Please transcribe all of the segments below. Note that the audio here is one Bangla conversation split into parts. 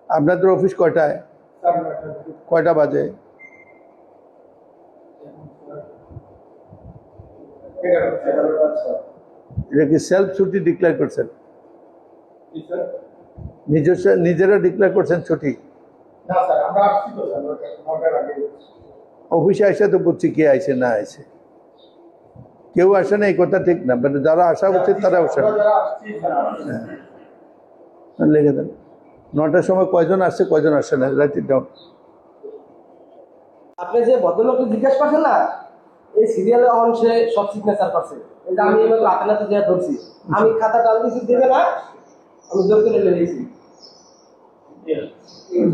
আপনাদের অফিস কয়টায়? কয়টা বাজে? এটা কি সেলফ ছুটি ডিক্লেয়ার করছেন? নিজেরা ডিক্লেয়ার করছেন ছুটি? অফিসে আসে তো বুঝছি কে আইছে না আইছে। কেউ আসে না এই কথা ঠিক না, মানে যারা আসা উচিত তারা আসে না। লিখে দেন 9টার সময় কয়জন আসছে কয়জন আসছে না, রাইট ইট ডাউন। আপনি যে ভদ্রলোককে জিজ্ঞাসা করছেন না, এই সিরিয়ালে অংশে সব সিগনেচার করছে, এটা আমি এবার হাতে নাতে দিয়ে ধরছি, আমি খাতা টাল দিছি দেবে না, আমি জোর করে লেগেছি।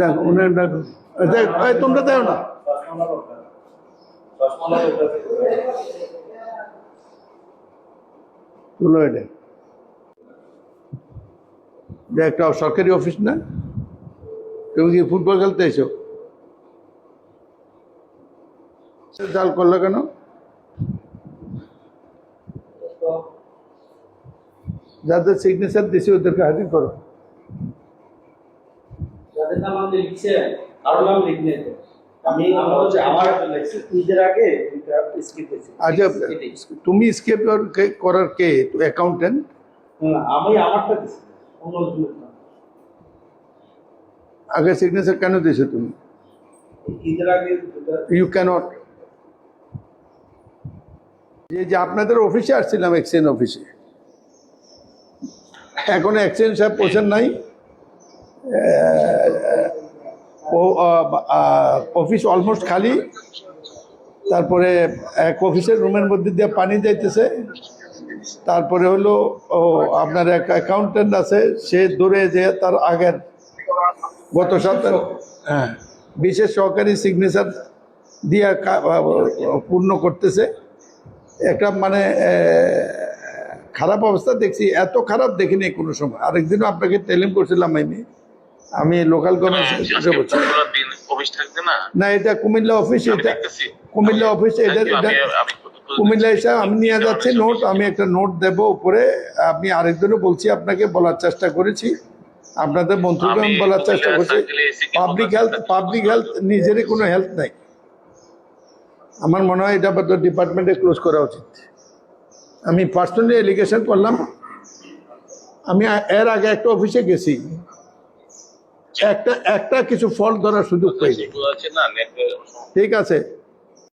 দেখো উনি দেখো, তোমরা দেও না। তুলো এটা একটা সরকারি অফিস না? তুমি কি ফুটবল খেলতে এসো? জাল করলো কেন? যাদের সিগনেচার দিছি ওদেরকে হাজির করো। যাদের নাম আপনি লিখছেন আরো নাম লিখনে আমি আমার ঈদের আগে স্কিপ হয়েছে। আচ্ছা, তুমি স্কেপ করার কে? অ্যাকাউন্টেন্ট? আমি আমারটা দিছি, অন্য আগে সিগনেচার কেন দিয়েছো তুমি? ঈদের আগে ইউ ক্যানট। যে আপনাদের অফিসে আসছিলাম, এক্সচেঞ্জ অফিসে, এখনো এক্সচেঞ্জ সাহেব পৌঁছান নাই। অফিস অলমোস্ট খালি। তারপরে এক অফিসের রুমের মধ্যে দিয়ে পানি যাইতেছে। তারপরে হলো আপনার এক অ্যাকাউন্টেন্ট আছে, সে দূরে যে তার আগের গত সপ্তাহে বিশেষ সহকারী সিগনেচার দিয়ে পূর্ণ করতেছে। একটা মানে খারাপ অবস্থা দেখছি, এত খারাপ দেখিনি কোনো সময়। আরেকদিনও আপনাকে টেলিম করছিলাম, আমি লোকাল গভর্নমেন্ট বলছি না, এটা কুমিল্লা অফিস, এটা কুমিল্লা অফিস, এটা কুমিল্লা হিসাবে আমি নিয়ে যাচ্ছি নোট। আমি একটা নোট দেব উপরে। আমি আরেকদিনও বলছি, আপনাকে বলার চেষ্টা করেছি, আপনাদের মন্ত্রীকে আমি বলার চেষ্টা করছি, পাবলিক হেলথ নিজেরই কোনো হেলথ নাই। আমার মনে হয় এটা ডিপার্টমেন্টে ক্লোজ করা উচিত। আমি পার্সোনালি এলিগেশন করলাম। আমি এর আগে একটা অফিসে গেছি, একটা কিছু ফল্ট ধরার সুযোগ পাইনি। ঠিক আছে।